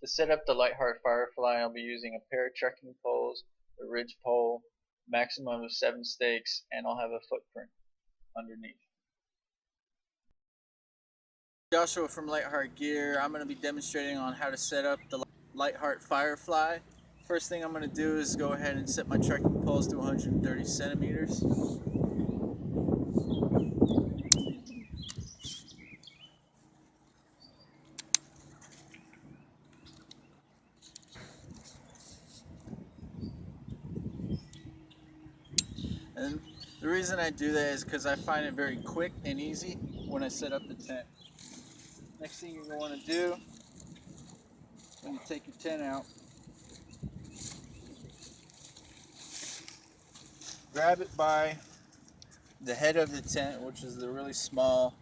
To set up the LightHeart Fire Fly, I'll be using a pair of trekking poles, a ridge pole, maximum of 7 stakes, and I'll have a footprint underneath. Joshua from LightHeart Gear. I'm going to be demonstrating on how to set up the LightHeart Fire Fly. First thing I'm going to do is go ahead and set my trekking poles to 130 centimeters. And the reason I do that is because I find it very quick and easy when I set up the tent. Next thing you're going to want to do when you take your tent out, grab it by the head of the tent, which is the really small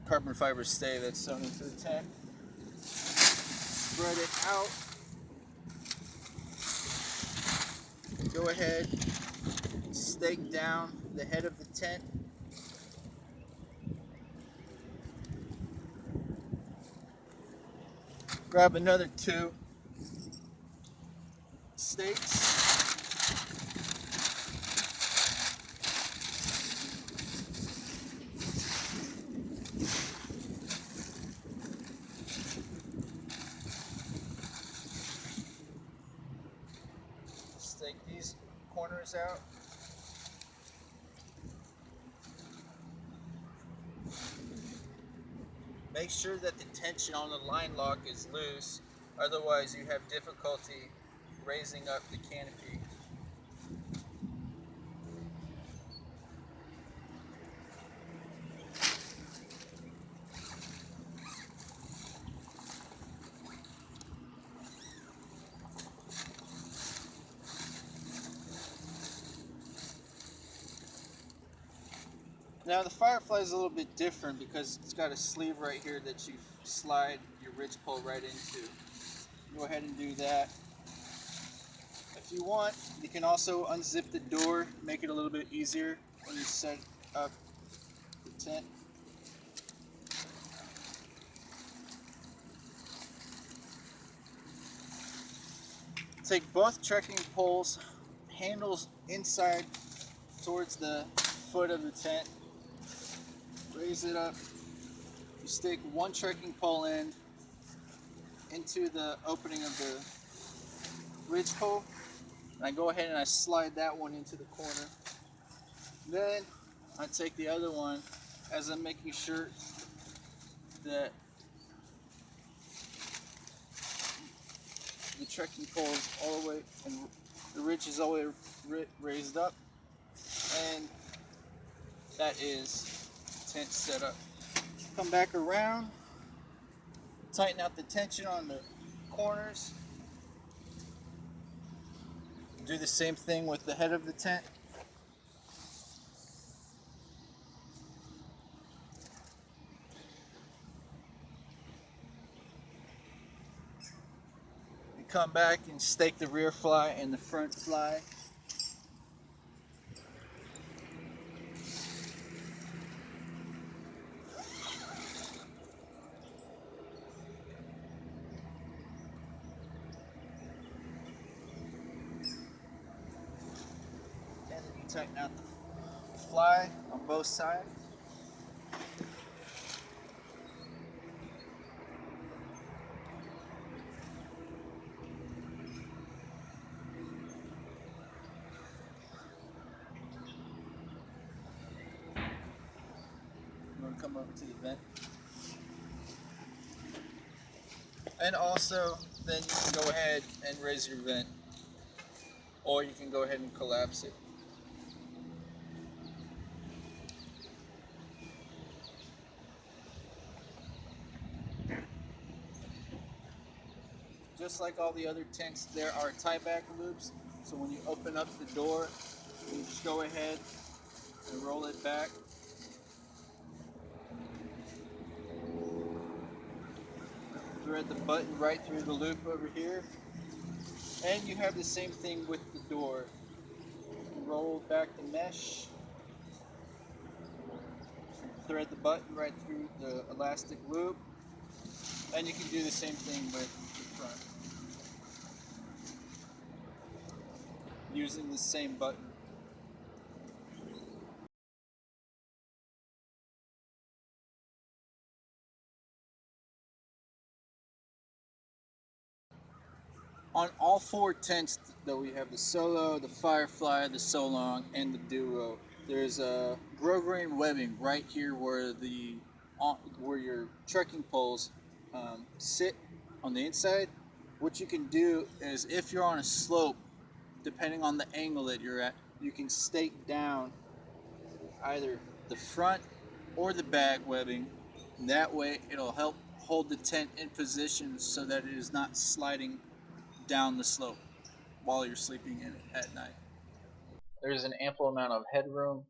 carbon fiber stay that's sewn into the tent. Spread it out. Go ahead, stake down the head of the tent. Grab another 2 stakes. Stake these corners out. Make sure that the tension on the line lock is loose, otherwise you have difficulty raising up the canopy. Now the Firefly is a little bit different because it's got a sleeve right here that you slide your ridge pole right into. Go ahead and do that. If you want, you can also unzip the door, make it a little bit easier when you set up the tent. Take both trekking poles, handles inside towards the foot of the tent. Raise it up. You stick one trekking pole end into the opening of the ridge pole, and I go ahead and I slide that one into the corner. Then I take the other one as I'm making sure that the trekking pole is all the way and the ridge is all the way raised up, and that is tent set up. Come back around, tighten out the tension on the corners. Do the same thing with the head of the tent. You come back and stake the rear fly and the front fly. And then you tighten out the fly on both sides. I'm going to come over to the vent. And also, then you can go ahead and raise your vent, or you can go ahead and collapse it. Just like all the other tents, there are tie-back loops. So when you open up the door, you just go ahead and roll it back. Thread the button right through the loop over here. And you have the same thing with the door. Roll back the mesh. Thread the button right through the elastic loop. And you can do the same thing with the front, using the same button. On all four tents, though, we have the Solo, the Firefly, the Solong, and the Duo. There's a grosgrain webbing right here where your trekking poles sit on the inside. What you can do is, if you're on a slope, depending on the angle that you're at, you can stake down either the front or the back webbing. That way, it'll help hold the tent in position so that it is not sliding down the slope while you're sleeping in it at night. There's an ample amount of headroom,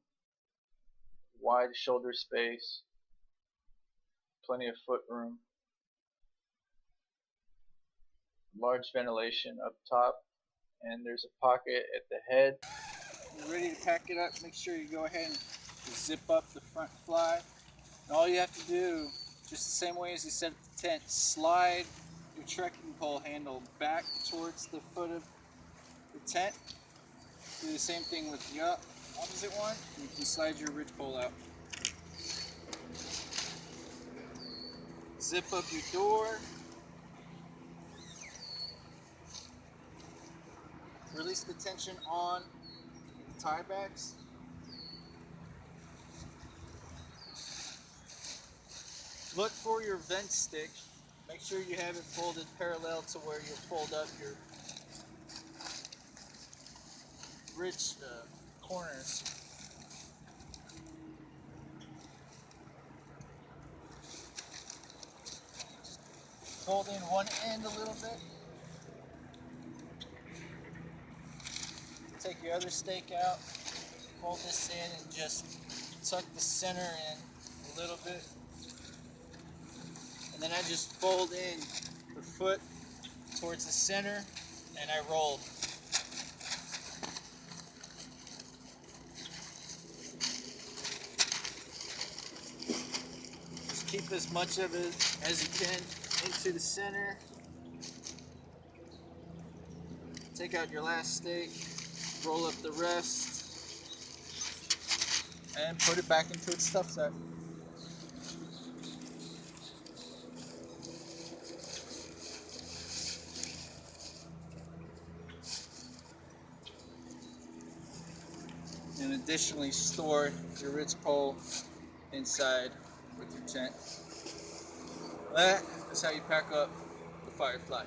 wide shoulder space, plenty of foot room, large ventilation up top, and there's a pocket at the head. You're ready to pack it up, make sure you go ahead and zip up the front fly. And all you have to do, just the same way as you set up the tent, slide your trekking pole handle back towards the foot of the tent. Do the same thing with the opposite one, and you can slide your ridge pole out. Zip up your door. Release the tension on the tie backs. Look for your vent stick. Make sure you have it folded parallel to where you fold up your ridge corners. Fold in one end a little bit. Take your other stake out. Fold this in and just tuck the center in a little bit. And then I just fold in the foot towards the center and I roll. Just keep as much of it as you can into the center. Take out your last stake, roll up the rest, and put it back into its stuff set. And additionally store your ridge pole inside with your tent. That is how you pack up the Firefly.